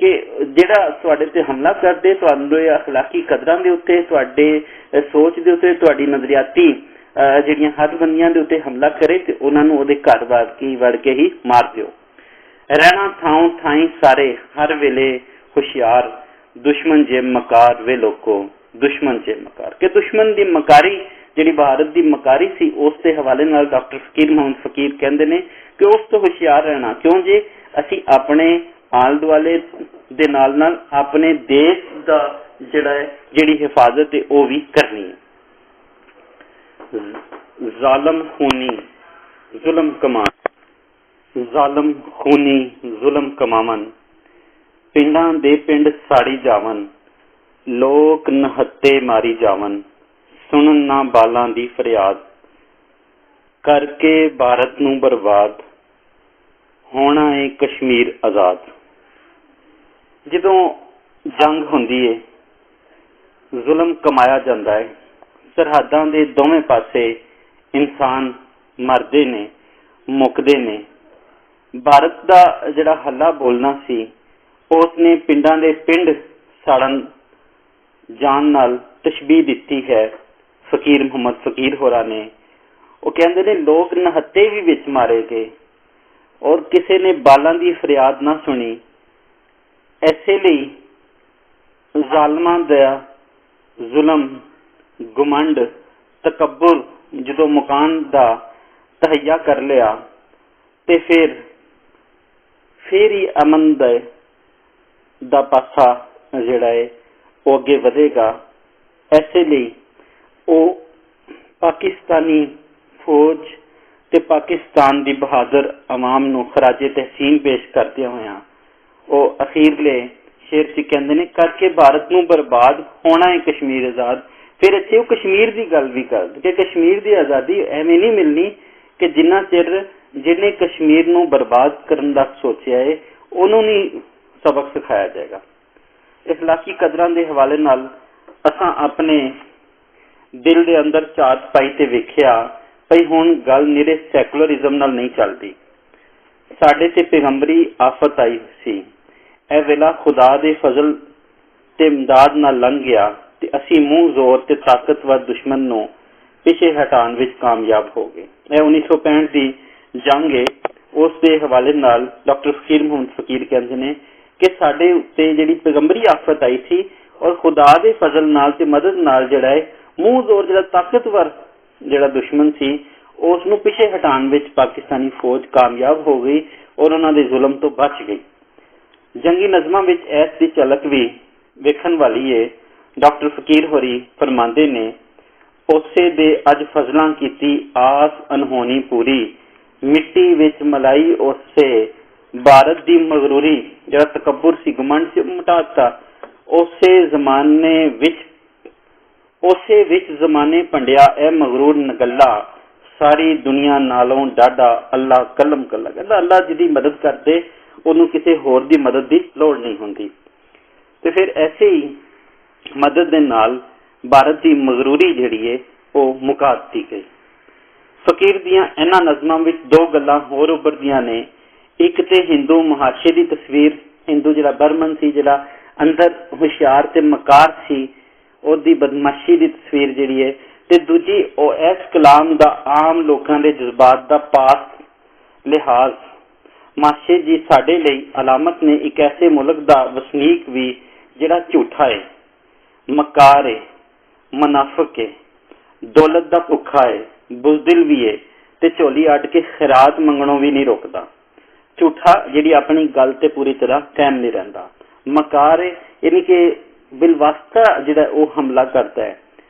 ਕਿ ਜਿਹੜਾ ਤੁਹਾਡੇ ਤੇ ਹਮਲਾ ਕਰਦੇ ਤੁਹਾਡੇ ਅਖਲਾਕੀ ਕਦਰਾਂ ਦੇ ਉੱਤੇ, ਤੁਹਾਡੇ ਸੋਚ ਦੇ ਉੱਤੇ, ਤੁਹਾਡੀ ਨਜ਼ਰੀਆਤੀ ਜਿਹੜੀਆਂ ਹੱਦਬੰਦੀਆਂ ਦੇ ਉੱਤੇ ਹਮਲਾ ਕਰੇ ਤੇ ਉਹਨਾਂ ਨੂੰ ਉਹਦੇ ਘਰ ਵੜ ਕੇ ਹੀ ਮਾਰ ਦਿਓ। ਰਹਿਣਾ ਥਾਂ ਥਾਈ ਸਾਰੇ ਹਰ ਵੇਲੇ ਹੁਸ਼ਿਆਰ, ਦੁਸ਼ਮਣ ਜੇ ਮਕਾਰ ਵੇ ਲੋਕੋ ਦੁਸ਼ਮਣ ਜੇ ਮਕਾਰ। ਕਿ ਦੁਸ਼ਮਣ ਦੀ ਮਕਾਰੀ ਜਿਹੜੀ ਭਾਰਤ ਦੀ ਮਕਾਰੀ ਸੀ ਉਸ ਦੇ ਹਵਾਲੇ ਨਾਲ ਡਾਕਟਰ ਫਕੀਰ ਮੁਹੰਮਦ ਫਕੀਰ ਕਹਿੰਦੇ ਨੇ ਕਿ ਉਸ ਤੋਂ ਹੁਸ਼ਿਆਰ ਰਹਿਣਾ, ਕਿਉਂ ਜੇ ਅਸੀਂ ਆਪਣੇ ਆਲੇ ਦੁਆਲੇ ਦੇ ਨਾਲ ਨਾਲ ਆਪਣੇ ਦੇਸ਼ ਦਾ ਜਿਹੜੀ ਹਿਫਾਜ਼ਤ ਹੈ ਉਹ ਵੀ ਕਰਨੀ ਹੈ। ਜ਼ਾਲਮ ਖੂਨੀ ਜ਼ੁਲਮ ਕਮਾਵਨ, ਪਿੰਡਾਂ ਦੇ ਪਿੰਡ ਸਾੜੀ ਜਾਵਨ, ਲੋਕ ਨਹੱਤੇ ਮਾਰੀ ਜਾਵਨ, ਸੁਣਨ ਨਾ ਬਾਲਾਂ ਦੀ ਫਰਿਆਦ, ਕਰਕੇ ਭਾਰਤ ਨੂੰ ਬਰਬਾਦ, ਹੋਣਾ ਏ ਕਸ਼ਮੀਰ ਆਜ਼ਾਦ। ਜਦੋਂ ਜੰਗ ਹੁੰਦੀ ਹੈ, ਜ਼ੁਲਮ ਕਮਾਇਆ ਜਾਂਦਾ ਹੈ, ਸਰਹੱਦਾਂ ਦੇ ਦੋਵੇਂ ਪਾਸੇ ਇਨਸਾਨ ਮਰਦੇ ਨੇ, ਮੁੱਕਦੇ ਨੇ। ਭਾਰਤ ਦਾ ਜਿਹੜਾ ਹੱਲਾ ਬੋਲਣਾ ਸੀ ਉਸ ਨੇ ਪਿੰਡਾਂ ਦੇ ਪਿੰਡ ਸਾੜਨ ਜਾਣ ਨਾਲ ਤਸ਼ਬੀਹ ਦਿੱਤੀ ਹੈ ਫਕੀਰ ਮੁਹੰਮਦ ਫਕੀਰ ਹੋਰਾਂ ਨੇ। ਉਹ ਕਹਿੰਦੇ ਨੇ ਲੋਕ ਨਹੱਤੇ ਵੀ ਵਿੱਚ ਮਾਰੇ ਗਏ ਔਰ ਕਿਸੇ ਨੇ ਬਾਲਾਂ ਦੀ ਫਰਿਆਦ ਨਾ ਸੁਣੀ। ਐਸੇ ਲਈ ਜ਼ਾਲਮਾਂ ਦਾ ਜ਼ੁਲਮ, ਗੁਮੰਡ, ਤਕੱਬੁਰ ਜਦੋਂ ਮਕਾਨ ਦਾ ਤਹਈਆ ਕਰ ਲਿਆ ਤੇ ਫਿਰ ਹੀ ਅਮਨ ਦਾ ਪਾਸਾ ਜਿਹੜਾ ਹੈ ਉਹ ਅੱਗੇ ਵਧੇਗਾ। ਐਸੇ ਲਈ ਉਹ ਪਾਕਿਸਤਾਨੀ ਫੌਜ ਤੇ ਪਾਕਿਸਤਾਨ ਦੀ ਬਹਾਦਰ ਆਵਾਮ ਨੂੰ ਖਰਾਜੇ ਤਹਿਸੀਨ ਪੇਸ਼ ਕਰਦਿਆਂ ਹੋਇਆਂ ਉਹ ਅਖੀਰਲੇ ਸ਼ੇਰ ਚ ਕਹਿੰਦੇ ਨੇ, ਕਰਕੇ ਭਾਰਤ ਨੂੰ ਬਰਬਾਦ, ਹੋਣਾ ਹੈ ਕਸ਼ਮੀਰ ਆਜ਼ਾਦ। ਫਿਰ ਇੱਥੇ ਉਹ ਕਸ਼ਮੀਰ ਦੀ ਗੱਲ ਵੀ ਕਰਦੇ ਕਿ ਕਸ਼ਮੀਰ ਦੀ ਆਜ਼ਾਦੀ ਐਵੇਂ ਨਹੀਂ ਮਿਲਣੀ ਕਿ ਜਿੰਨਾ ਚਿਰ ਜਿਹਨੇ ਕਸ਼ਮੀਰ ਨੂੰ ਬਰਬਾਦ ਕਰਨ ਦਾ ਸੋਚਿਆ ਹੈ ਉਹਨੂੰ ਨਹੀਂ ਸਬਕ ਸਿਖਾਇਆ ਜਾਏਗਾ। ਇਖਲਾਕੀ ਕਦਰਾਂ ਦੇ ਹਵਾਲੇ ਨਾਲ ਅਸਾਂ ਆਪਣੇ ਦਿਲ ਦੇ ਅੰਦਰ ਝਾਤ ਪਾਈ ਤੇ ਵੇਖਿਆ ਭਈ ਹੁਣ ਗੱਲ ਨਿਰੇ ਸੈਕੂਲਰਿਜ਼ਮ ਨਾਲ ਨਹੀਂ ਚੱਲਦੀ। ਸਾਡੇ ਤੇ ਪੈਗੰਬਰੀ ਆਫਤ ਆਈ ਸੀ। ਇਹ ਵੇਲਾ ਖੁਦਾ ਦੇ ਫਜ਼ਲ ਤੇ ਇਮਦਾਦ ਨਾਲ ਲੰਘ ਗਿਆ ਤੇ ਅਸੀਂ ਮੂੰਹ ਜ਼ੋਰ ਤੇ ਤਾਕਤਵਰ ਦੁਸ਼ਮਣ ਨੂੰ ਪਿੱਛੇ ਹਟਾਉਣ ਵਿੱਚ ਕਾਮਯਾਬ ਹੋ ਗਏ। ਇਹ 1965 ਦੀ ਜੰਗ ਹੈ। ਉਸ ਦੇ ਹਵਾਲੇ ਨਾਲ ਡਾਕਟਰ ਫਕੀਰ ਮੁਹੰਮਦ ਫਕੀਰ ਕਹਿੰਦੇ ਨੇ ਕਿ ਸਾਡੇ ਉੱਤੇ ਜਿਹੜੀ ਪੈਗੰਬਰੀ ਆਫਤ ਆਈ ਸੀ ਔਰ ਖੁਦਾ ਦੇ ਫਜ਼ਲ ਨਾਲ ਤੇ ਮਦਦ ਨਾਲ ਜਿਹੜਾ ਹੈ ਮੂੰਹ ਜ਼ੋਰ ਜਿਹੜਾ ਤਾਕਤਵਰ ਜਿਹੜਾ ਦੁਸ਼ਮਣ ਸੀ ਉਸ ਨੂੰ ਪਿੱਛੇ ਹਟਾਉਣ ਵਿੱਚ ਪਾਕਿਸਤਾਨੀ ਫੌਜ ਕਾਮਯਾਬ ਹੋ ਗਈ ਔਰ ਉਹਨਾਂ ਦੇ ਜ਼ੁਲਮ ਤੋਂ ਬਚ ਗਈ। ਜੰਗੀ ਨਜ਼ਮਾਂ ਵਿੱਚ ਇਸ ਦੀ ਝਲਕ ਵੀ ਵੇਖਣ ਵਾਲੀ ਹੈ। ਡਾਕਟਰ ਫਕੀਰ ਹੋਰੀ ਫਰਮਾਉਂਦੇ ਨੇ, ਉਸੇ ਦੇ ਅੱਜ ਫਜ਼ਲਾਂ ਕੀਤੀ ਆਸ ਅਨਹੋਣੀ ਪੂਰੀ, ਮਿੱਟੀ ਵਿੱਚ ਮਲਾਈ ਉਸੇ ਭਾਰਤ ਦੀ ਮਗਰੂਰੀ। ਜਿਹੜਾ ਤਕੱਬੁਰ ਸੀ, ਘਮੰਡ ਸੀ, ਮਿਟਾ ਦਿੱਤਾ। ਉਸੇ ਵਿੱਚ ਜ਼ਮਾਨੇ ਭੰਡਿਆ ਇਹ ਮਗਰੂਰ ਨਗੱਲਾ, ਸਾਰੀ ਦੁਨੀਆ ਨਾਲੋਂ ਡਾਢਾ ਅੱਲਾ ਕਲਮ ਕੱਲਾ। ਕਹਿੰਦਾ ਅੱਲਾ ਜਿਹਦੀ ਮਦਦ ਕਰਦੇ ਉਹਨੂੰ ਕਿਸੇ ਹੋਰ ਦੀ ਮਦਦ ਦੀ ਲੋੜ ਨਹੀਂ ਹੁੰਦੀ। ਤੇ ਫਿਰ ਐਸੇ ਹੀ ਮਦਦ ਦੇ ਨਾਲ ਭਾਰਤ ਦੀ ਮਗਰੂਰੀ ਜਿਹੜੀ ਹੈ ਉਹ ਮੁਕਾ ਦਿੱਤੀ ਗਈ। ਫਕੀਰ ਦੀਆਂ ਇਹਨਾਂ ਨਜ਼ਮਾਂ ਵਿੱਚ ਦੋ ਗੱਲਾਂ ਹੋਰ ਉੱਭਰਦੀਆਂ ਨੇ। ਇੱਕ ਤੇ ਹਿੰਦੂ ਮੁਹਾਸ਼ੇ ਦੀ ਤਸਵੀਰ, ਹਿੰਦੂ ਜਿਹੜਾ ਬਰਮਨ ਸੀ, ਜਿਹੜਾ ਅੰਦਰ ਹੁਸ਼ਿਆਰ ਤੇ ਮਕਾਰ ਸੀ, ਉਹਦੀ ਬਦਮਾਸ਼ੀ ਦੀ ਤਸਵੀਰ ਜਿਹੜੀ ਹੈ। ਤੇ ਦੂਜੀ ਉਹ ਇਸ ਕਲਾਮ ਦਾ ਆਮ ਲੋਕਾਂ ਦੇ ਜਜ਼ਬਾਤ ਦਾ ਪਾਸ ਲਿਹਾਜ਼। ਮਾਸ਼ੇ ਜੀ ਸਾਡੇ ਲਈ ਅਲਾਮਤ ਨੇ ਇੱਕ ਐਸੇ ਮੁਲਕ ਦਾ ਵਸਨੀਕ ਵੀ ਜਿਹੜਾ ਝੂਠਾ ਹੈ, ਮਕਾਰ ਹੈ, ਮੁਨਾਫਿਕ ਹੈ, ਦੌਲਤ ਦਾ ਭੁੱਖਾ ਹੈ, ਬੁਜ਼ਦਿਲ ਵੀ ਹੈ ਤੇ ਝੋਲੀ ਅੱਡ ਕੇ ਖੈਰਾਤ ਮੰਗਣੋਂ ਵੀ ਨਹੀਂ ਰੁਕਦਾ। ਝੂਠਾ ਜਿਹੜੀ ਆਪਣੀ ਗੱਲ ਤੇ ਪੂਰੀ ਤਰ੍ਹਾਂ ਕਾਇਮ ਨਹੀਂ ਰਹਿੰਦਾ। ਮਕਾਰ ਹੈ ਯਾਨੀ ਕਿ ਬਿਲਵਾਸਤਾ ਜਿਹੜਾ ਉਹ ਹਮਲਾ ਕਰਦਾ ਹੈ।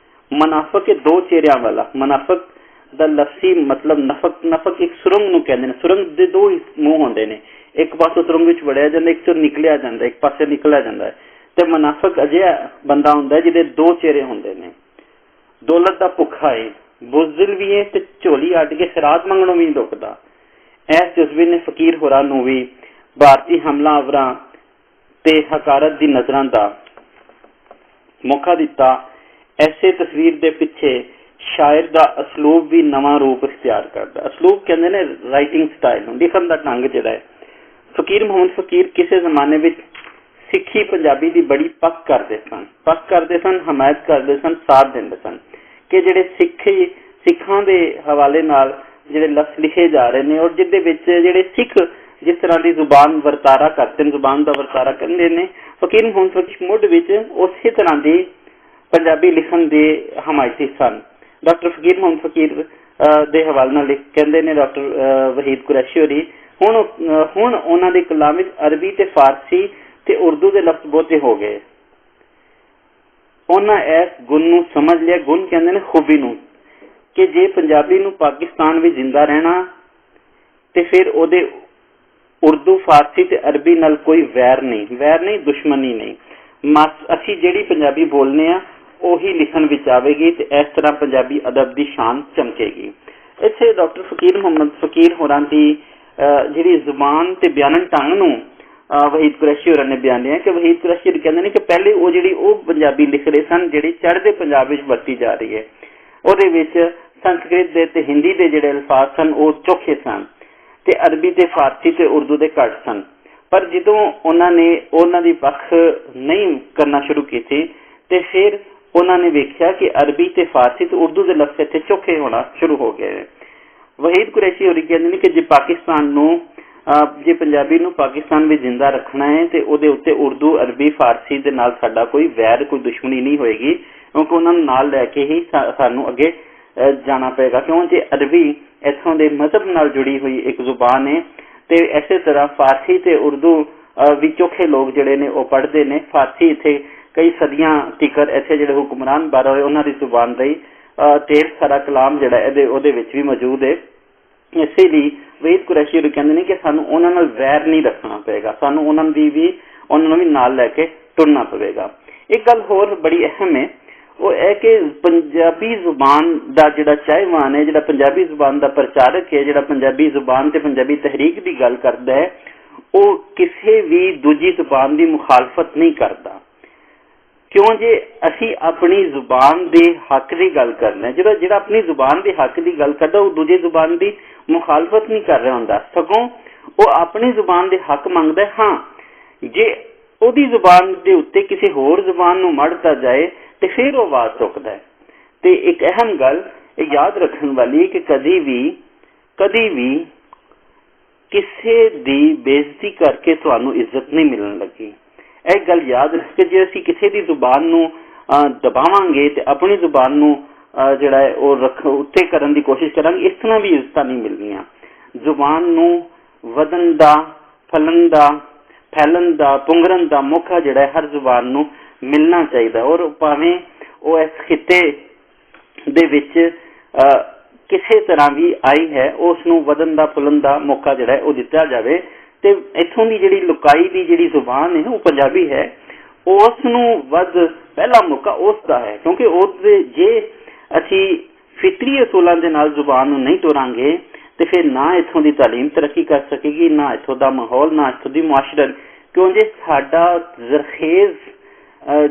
ਮੁਨਾਫਿਕ ਦੋ ਚਿਹਰਿਆਂ ਵਾਲਾ। ਮੁਨਾਫਿਕ ਦਾ ਲਫ਼ਜ਼ੀ ਮਤਲਬ ਨਫਕ ਇੱਕ ਸੁਰੰਗ ਨੂੰ ਕਹਿੰਦੇ ਨੇ। ਸੁਰੰਗ ਦੇ ਦੋ ਹੀ ਮੂੰਹ ਹੁੰਦੇ ਨੇ, ਇੱਕ ਪਾਸੋਂ ਸੁਰੰਗ ਵਿੱਚ ਵੜਿਆ ਜਾਂਦਾ, ਇੱਕ ਚੋਂ ਨਿਕਲਿਆ ਜਾਂਦਾ, ਇੱਕ ਪਾਸੇ ਨਿਕਲਿਆ ਜਾਂਦਾ। ਤੇ ਮੁਨਾਫਿਕ ਅਜਿਹਾ ਬੰਦਾ ਹੁੰਦਾ ਜਿਹਦੇ ਦੋ ਚਿਹਰੇ ਹੁੰਦੇ ਨੇ। ਦੌਲਤ ਦਾ ਭੁੱਖਾ ਹੈ, ਬੁਜ਼ਦਿਲ ਵੀ ਹੈ ਤੇ ਝੋਲੀ ਅੱਡ ਕੇ ਖੈਰਾਤ ਮੰਗਣੋਂ ਵੀ ਨਹੀਂ ਰੁਕਦਾ। ਇਸ ਜਜ਼ਬੇ ਨੇ ਫਕੀਰ ਹੋਰਾਂ ਨੂੰ ਵੀ ਭਾਰਤੀ ਹਮਲਾਵਰਾਂ ਤੇ ਹਕਾਰਤ ਦੀ ਨਜ਼ਰਾਂ ਦਾ ਮੌਕਾ ਦਿੱਤਾ। ਐਸੇ ਤਸਵੀਰ ਦੇ ਪਿੱਛੇ ਸ਼ਾਇਰ ਦਾ ਅਸਲੂਬ ਵੀ ਨਵਾਂ ਰੂਪ ਇਖਤਿਆਰ ਕਰਦਾ। ਅਸਲੂਬ ਕਹਿੰਦੇ ਨੇ ਰਾਈਟਿੰਗ ਸਟਾਈਲ ਨੂੰ, ਲਿਖਣ ਦਾ ਢੰਗ ਜਿਹੜਾ ਹੈ। ਫਕੀਰ ਮੁਹੰਮਦ ਫਕੀਰ ਕਿਸੇ ਜ਼ਮਾਨੇ ਵਿੱਚ ਸਿੱਖੀ ਪੰਜਾਬੀ ਦੀ ਬੜੀ ਪੱਕ ਕਰਦੇ ਸਨ, ਹਮਾਇਤ ਕਰਦੇ ਸਨ, ਸਾਥ ਦਿੰਦੇ ਸਨ ਕਿ ਜਿਹੜੇ ਸਿੱਖਾਂ ਦੇ ਹਵਾਲੇ ਨਾਲ ਜਿਹੜੇ ਲਫ਼ਜ਼ ਲਿਖੇ ਜਾ ਰਹੇ ਨੇ ਔਰ ਜਿਹਦੇ ਵਿੱਚ ਜਿਹੜੇ ਸਿੱਖ ਜਿਸ ਤਰ੍ਹਾਂ ਦੀ ਜ਼ੁਬਾਨ ਵਰਤਾਰਾ ਕਰਦੇ ਨੇ, ਜ਼ੁਬਾਨ ਦਾ ਵਰਤਾਰਾ ਕਰਦੇ ਨੇ, ਫਕੀਰ ਮੁਹੰਮਦ ਫਕੀਰ ਮੁੱਢ ਵਿੱਚ ਉਸੇ ਤਰ੍ਹਾਂ ਦੀ ਪੰਜਾਬੀ ਲਿਖਣ ਦੇ ਹਮਾਇਤੀ ਸਨ। ਡਾਕਟਰ ਫਕੀਰ ਮੁਹੰਮਦ ਫਕੀਰ ਦੇ ਹਵਾਲੇ ਨਾਲ ਕਹਿੰਦੇ ਨੇ ਡਾਕਟਰ ਵਹੀਦ ਕੁਰੈਸ਼ੀ ਹੋਰੀ, ਹੁਣ ਉਹਨਾਂ ਦੇ ਕਲਾਮ ਵਿੱਚ ਅਰਬੀ ਤੇ ਫਾਰਸੀ ਤੇ ਉਰਦੂ ਦੇ ਲਫ਼ਜ਼ ਬਹੁਤੇ ਹੋ ਗਏ। ਉਹਨਾਂ ਇਸ ਗੁਣ ਨੂੰ ਸਮਝ ਲਿਆ, ਗੁਣ ਕਹਿੰਦੇ ਨੇ ਖੂਬੀ ਨੂੰ, ਕਿ ਜੇ ਪੰਜਾਬੀ ਨੂੰ ਪਾਕਿਸਤਾਨ ਵਿੱਚ ਜ਼ਿੰਦਾ ਰਹਿਣਾ ਤੇ ਫਿਰ ਉਹਦੇ ਉਰਦੂ, ਫਾਰਸੀ ਤੇ ਅਰਬੀ ਨਾਲ ਕੋਈ ਵੈਰ ਨਹੀਂ, ਦੁਸ਼ਮਣੀ ਨਹੀਂ। ਅਸੀਂ ਜਿਹੜੀ ਪੰਜਾਬੀ ਬੋਲਨੇ ਆ ਉਹੀ ਲਿਖਣ ਵਿੱਚ ਆਵੇਗੀ ਤੇ ਇਸ ਤਰ੍ਹਾਂ ਪੰਜਾਬੀ ਅਦਬ ਦੀ ਸ਼ਾਨ ਚਮਕੇਗੀ। ਇੱਥੇ ਡਾਕਟਰ ਫਕੀਰ ਮੁਹੰਮਦ ਫਕੀਰ ਹੋਰਾਂ ਦੀ ਜਿਹੜੀ ਜ਼ੁਬਾਨ ਤੇ ਬਿਆਨਨ ਢੰਗ ਨੂੰ ਵਹੀਦ ਕੁਰੈਸ਼ੀ ਹੋਰਾਂ ਨੇ ਬਿਆਨਿਆ ਕਿ ਵਹੀਦ ਕੁਰੈਸ਼ੀ ਕਹਿੰਦੇ ਨੇ ਕਿ ਪਹਿਲੇ ਉਹ ਪੰਜਾਬੀ ਲਿਖ ਰਹੇ ਸਨ ਜਿਹੜੀ ਚੜ੍ਹਦੇ ਪੰਜਾਬ ਵਿੱਚ ਵਰਤੀ ਜਾ ਰਹੀ ਹੈ। ਉਹਦੇ ਵਿੱਚ ਸੰਸਕ੍ਰਿਤ ਦੇ ਤੇ ਹਿੰਦੀ ਦੇ ਜਿਹੜੇ ਅਲਫਾਜ਼ ਸਨ ਉਹ ਚੋਖੇ ਸਨ ਤੇ ਅਰਬੀ ਤੇ ਫਾਰਸੀ ਤੇ ਉਰਦੂ ਦੇ ਘੱਟ ਸਨ। ਪਰ ਜਦੋਂ ਉਹਨਾਂ ਨੇ ਉਹਨਾਂ ਦੀ ਪੱਖ ਨਹੀਂ ਕਰਨਾ ਸ਼ੁਰੂ ਕੀਤੀ ਤੇ ਫਿਰ ਉਹਨਾਂ ਨੇ ਵੇਖਿਆ ਕਿ ਅਰਬੀ ਤੇ ਫਾਰਸੀ ਤੇ ਉਰਦੂ ਦੇ ਲਫ਼ਜ਼ ਇੱਥੇ ਚੋਖੇ ਹੋਣਾ ਸ਼ੁਰੂ ਹੋ ਗਏ। ਵਹੀਦ ਕੁਰੈਸ਼ੀ ਹੋਰੀ ਕਹਿੰਦੇ ਨੇ ਕਿ ਜੇ ਪੰਜਾਬੀ ਨੂੰ ਪਾਕਿਸਤਾਨ ਵਿੱਚ ਜ਼ਿੰਦਾ ਰੱਖਣਾ ਹੈ ਤੇ ਉਹਦੇ ਉੱਤੇ ਉਰਦੂ, ਅਰਬੀ, ਫਾਰਸੀ ਦੇ ਨਾਲ ਸਾਡਾ ਕੋਈ ਵੈਰ, ਕੋਈ ਦੁਸ਼ਮਣੀ ਨਹੀਂ ਹੋਏਗੀ, ਕਿਉਂਕਿ ਉਹਨਾਂ ਨੂੰ ਨਾਲ ਲੈ ਕੇ ਹੀ ਸਾਨੂੰ ਅੱਗੇ ਜਾਣਾ ਪਏਗਾ। ਕਿਉਂ ਜੇ ਅਰਬੀ ਇੱਥੋਂ ਦੇ ਮਜ਼ਹਬ ਨਾਲ ਜੁੜੀ ਹੋਈ ਇੱਕ ਜ਼ੁਬਾਨ ਹੈ ਤੇ ਇਸੇ ਤਰ੍ਹਾਂ ਫਾਰਸੀ ਤੇ ਉਰਦੂ ਵੀ ਚੋਖੇ ਲੋਕ ਜਿਹੜੇ ਨੇ ਉਹ ਪੜ੍ਹਦੇ ਨੇ। ਫਾਰਸੀ ਇੱਥੇ ਕਈ ਸਦੀਆਂ ਤੀਕਰ ਇੱਥੇ ਜਿਹੜੇ ਹੁਕਮਰਾਨ ਬਾਰੇ ਹੋਏ ਉਹਨਾਂ ਦੀ ਜ਼ੁਬਾਨ ਰਹੀ। ਢੇਰ ਸਾਰਾ ਕਲਾਮ ਜਿਹੜਾ ਉਹਦੇ ਵਿੱਚ ਵੀ ਮੌਜੂਦ ਹੈ। ਇਸੇ ਲਈ ਵਹੀਦ ਕੁਰੈਸ਼ੀ ਕਹਿੰਦੇ ਨੇ ਕਿ ਸਾਨੂੰ ਉਹਨਾਂ ਨਾਲ ਵੈਰ ਨਹੀਂ ਰੱਖਣਾ ਪਏਗਾ, ਸਾਨੂੰ ਉਹਨਾਂ ਨੂੰ ਵੀ ਨਾਲ ਲੈ ਕੇ ਤੁਰਨਾ ਪਵੇਗਾ। ਇੱਕ ਗੱਲ ਹੋਰ ਬੜੀ ਅਹਿਮ ਹੈ, ਉਹ ਹੈ ਕਿ ਪੰਜਾਬੀ ਜ਼ੁਬਾਨ ਦਾ ਜਿਹੜਾ ਚਾਹਵਾਨ ਹੈ, ਜਿਹੜਾ ਪੰਜਾਬੀ ਜ਼ੁਬਾਨ ਦਾ ਪ੍ਰਚਾਰਕ ਹੈ, ਜਿਹੜਾ ਪੰਜਾਬੀ ਜ਼ੁਬਾਨ ਤੇ ਪੰਜਾਬੀ ਤਹਿਰੀਕ ਦੀ ਗੱਲ ਕਰਦਾ ਹੈ, ਉਹ ਕਿਸੇ ਵੀ ਦੂਜੀ ਜ਼ੁਬਾਨ ਦੀ ਮੁਖਾਲਫਤ ਨਹੀਂ ਕਰਦਾ। ਕਿਉਂ ਜੇ ਅਸੀਂ ਆਪਣੀ ਜ਼ੁਬਾਨ ਦੇ ਹੱਕ ਦੀ ਗੱਲ ਕਰਨਾ, ਜਿਹੜਾ ਆਪਣੀ ਜ਼ੁਬਾਨ ਦੇ ਹੱਕ ਦੀ ਗੱਲ ਕਰਦਾ ਉਹ ਦੂਜੀ ਜ਼ੁਬਾਨ ਦੀ ਮੁਖਾਲਫਤ ਨਹੀਂ ਕਰ ਰਿਹਾ ਹੁੰਦਾ, ਸਗੋਂ ਉਹ ਆਪਣੀ ਜ਼ੁਬਾਨ ਦੇ ਹੱਕ ਮੰਗਦਾ। ਹਾਂ, ਜੇ ਉਹਦੀ ਜ਼ੁਬਾਨ ਦੇ ਉੱਤੇ ਕਿਸੇ ਹੋਰ ਜ਼ੁਬਾਨ ਨੂੰ ਮੜ੍ਹਦਾ ਜਾਏ ਤੇ ਫਿਰ ਉਹ ਆਵਾਜ਼ ਚੁੱਕਦਾ ਹੈ। ਤੇ ਇੱਕ ਅਹਿਮ ਗੱਲ ਇਹ ਯਾਦ ਰੱਖਣ ਵਾਲੀ ਕਿ ਕਦੀ ਵੀ ਕਿਸੇ ਦੀ ਬੇਇੱਜ਼ਤੀ ਕਰਕੇ ਤੁਹਾਨੂੰ ਇੱਜ਼ਤ ਨਹੀਂ ਮਿਲਣ ਲੱਗੀ। ਇਹ ਗੱਲ ਯਾਦ ਰੱਖ ਕੇ ਜੇ ਅਸੀਂ ਕਿਸੇ ਦੀ ਜ਼ੁਬਾਨ ਨੂੰ ਦਬਾਵਾਂਗੇ ਤੇ ਆਪਣੀ ਜ਼ੁਬਾਨ ਨੂੰ ਜਿਹੜਾ ਹੈ ਉਹ ਉੱਤੇ ਕਰਨ ਦੀ ਕੋਸ਼ਿਸ਼ ਕਰਾਂਗੇ, ਇਸ ਤਰ੍ਹਾਂ ਵੀ ਇੱਜ਼ਤਾਂ ਨਹੀਂ ਮਿਲਣੀਆਂ। ਜ਼ੁਬਾਨ ਨੂੰ ਵਧਣ ਦਾ, ਫੈਲਣ ਦਾ, ਪੁੰਗਰਨ ਦਾ ਮੌਕਾ ਜਿਹੜਾ ਹੈ ਹਰ ਜ਼ੁਬਾਨ ਨੂੰ ਮਿਲਣਾ ਚਾਹੀਦਾ। ਔਰ ਭਾਵੇਂ ਉਹ ਇਸ ਖਿੱਤੇ ਦੇ ਵਿੱਚ ਕਿਸੇ ਤਰ੍ਹਾਂ ਵੀ ਆਈ ਹੈ ਉਸ ਨੂੰ ਵਧਣ ਦਾ ਫੁੱਲਣ ਦਾ ਮੌਕਾ ਜਿਹੜਾ ਹੈ ਉਹ ਦਿੱਤਾ ਜਾਵੇ। ਤੇ ਇੱਥੋਂ ਦੀ ਜਿਹੜੀ ਲੁਕਾਈ ਦੀ ਜਿਹੜੀ ਜ਼ੁਬਾਨ ਹੈ ਉਹ ਪੰਜਾਬੀ ਹੈ, ਉਸ ਨੂੰ ਵੱਧ ਪਹਿਲਾ ਮੌਕਾ ਉਸ ਦਾ ਹੈ, ਕਿਉਂਕਿ ਉਹਦੇ ਜੇ ਅਸੀਂ ਫਿਤਰੀ ਅਸੂਲਾਂ ਦੇ ਨਾਲ ਜ਼ੁਬਾਨ ਨੂੰ ਨਹੀਂ ਤੋਰਾਂਗੇ ਤੇ ਫਿਰ ਨਾ ਇੱਥੋਂ ਦੀ ਤਾਲੀਮ ਤਰੱਕੀ ਕਰ ਸਕੇਗੀ, ਨਾ ਇੱਥੋਂ ਦਾ ਮਾਹੌਲ, ਨਾ ਇੱਥੋਂ ਦੀ ਮੁਆਸ਼ਰਤ। ਕਿਉਂ ਜੇ ਸਾਡਾ ਜ਼ਰਖੇਜ਼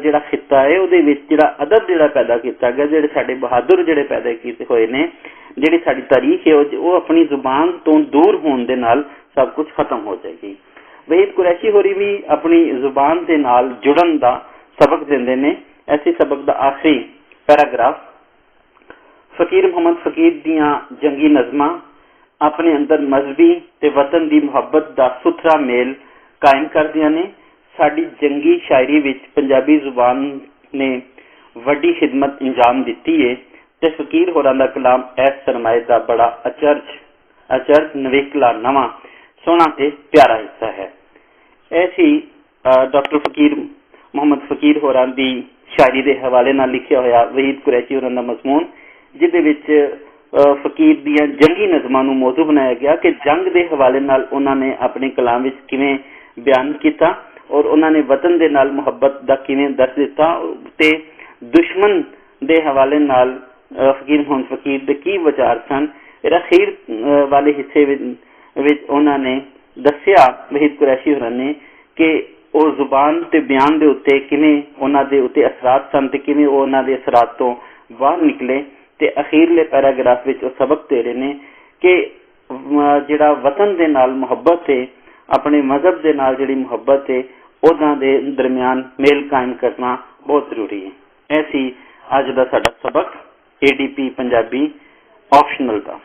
ਜਿਹੜਾ ਖਿੱਤਾ ਹੈ ਉਹਦੇ ਵਿੱਚ ਜਿਹੜਾ ਅਦਬ ਜਿਹੜਾ ਪੈਦਾ ਕੀਤਾ ਗਿਆ, ਜਿਹੜੇ ਸਾਡੇ ਬਹਾਦਰ ਜਿਹੜੇ ਪੈਦਾ ਕੀਤੇ ਹੋਏ ਨੇ, ਜਿਹੜੀ ਸਾਡੀ ਤਾਰੀਖ ਹੈ ਉਹ ਆਪਣੀ ਜ਼ੁਬਾਨ ਤੋਂ ਦੂਰ ਹੋਣ ਦੇ ਨਾਲ ਸਭ ਕੁਝ ਖਤਮ ਹੋ ਜਾਏਗੀ। ਵਹੀਦ ਕੁਰੈਸ਼ੀ ਹੋਰੀ ਵੀ ਆਪਣੀ ਜ਼ੁਬਾਨ ਦੇ ਨਾਲ ਜੁੜਨ ਦਾ ਸਬਕ ਦਿੰਦੇ ਨੇ। ਐਸੇ ਸਬਕ ਦਾ ਆਖਰੀ ਪੈਰਾਗ੍ਰਾਫ, ਫਕੀਰ ਮੁਹੰਮਦ ਫਕੀਰ ਦੀਆਂ ਜੰਗੀ ਨਜ਼ਮਾਂ ਆਪਣੇ ਅੰਦਰ ਮਜ਼ਹਬੀ ਤੇ ਵਤਨ ਦੀ ਮੁਹੱਬਤ ਦਾ ਸੁਥਰਾ ਮੇਲ ਕਾਇਮ ਕਰਦੀਆਂ ਨੇ। ਸਾਡੀ ਜੰਗੀ ਸ਼ਾਇਰੀ ਵਿੱਚ ਪੰਜਾਬੀ ਜ਼ੁਬਾਨ ਨੇ ਵੱਡੀ ਖਿਦਮਤ ਅੰਜਾਮ ਦਿੱਤੀ ਹੈ ਤੇ ਫਕੀਰ ਹੋਰਾਂ ਦਾ ਕਲਾਮ ਇਸ ਸਰਮਾਏ ਦਾ ਬੜਾ ਅਚਰਜ ਨਵੇਕਲਾ ਨਵਾਂ ਸੋਹਣਾ ਤੇ ਪਿਆਰਾ ਹਿੱਸਾ ਹੈ। ਇਹ ਸੀ ਡਾਕਟਰ ਫਕੀਰ ਮੁਹੰਮਦ ਫਕੀਰ ਹੋਰਾਂ ਦੀ ਸ਼ਾਇਰੀ ਦੇ ਹਵਾਲੇ ਨਾਲ ਲਿਖਿਆ ਹੋਇਆ ਵਹੀਦ ਕੁਰੈਸ਼ੀ ਹੋਰਾਂ ਦਾ ਮਜ਼ਮੂਨ, ਜਿਹਦੇ ਵਿੱਚ ਫਕੀਰ ਦੀਆਂ ਜੰਗੀ ਨਜ਼ਮਾਂ ਨੂੰ ਮੌਜੂ ਬਣਾਇਆ ਗਿਆ ਕਿ ਜੰਗ ਦੇ ਹਵਾਲੇ ਨਾਲ ਉਹਨਾਂ ਨੇ ਆਪਣੇ ਕਲਾਮ ਵਿੱਚ ਕਿਵੇਂ ਬਿਆਨ ਕੀਤਾ ਔਰ ਉਹਨਾਂ ਨੇ ਵਤਨ ਦੇ ਨਾਲ ਮੁਹੱਬਤ ਦਾ ਕਿਵੇਂ ਦਰਸ ਦਿੱਤਾ ਤੇ ਦੁਸ਼ਮਣ ਦੇ ਹਵਾਲੇ ਨਾਲ ਫਕੀਰ ਮੁਹੰਮਦ ਫਕੀਰ ਦੇ ਕੀ ਵਿਚਾਰ ਸਨ। ਅਖੀਰ ਵਾਲੇ ਹਿੱਸੇ ਵਿੱਚ ਉਹਨਾਂ ਨੇ ਦੱਸਿਆ ਵਹੀਦ ਕੁਰੈਸ਼ੀ ਹੋਰਾਂ ਨੇ ਕਿ ਉਹ ਜ਼ੁਬਾਨ ਤੇ ਬਿਆਨ ਦੇ ਉੱਤੇ ਕਿਵੇਂ ਉਹਨਾਂ ਦੇ ਉੱਤੇ ਅਸਰਾਤ ਸਨ ਤੇ ਕਿਵੇਂ ਉਹ ਉਹਨਾਂ ਦੇ ਅਸਰਾਤ ਤੋਂ ਬਾਹਰ ਨਿਕਲੇ। ਤੇ ਅਖੀਰਲੇ ਪੈਰਾਗ੍ਰਾਫ ਵਿੱਚ ਉਹ ਸਬਕ ਦੇ ਰਹੇ ਨੇ ਕਿ ਜਿਹੜਾ ਵਤਨ ਦੇ ਨਾਲ ਮੁਹੱਬਤ ਹੈ, ਆਪਣੇ ਮਜ਼ਹਬ ਦੇ ਨਾਲ ਜਿਹੜੀ ਮੁਹੱਬਤ ਹੈ, ਉਹਨਾਂ ਦੇ ਦਰਮਿਆਨ ਮੇਲ ਕਾਇਮ ਕਰਨਾ ਬਹੁਤ ਜ਼ਰੂਰੀ ਹੈ। ਇਹ ਸੀ ਅੱਜ ਦਾ ਸਾਡਾ ਸਬਕ ADP ਪੰਜਾਬੀ ਆਪਸ਼ਨਲ ਦਾ।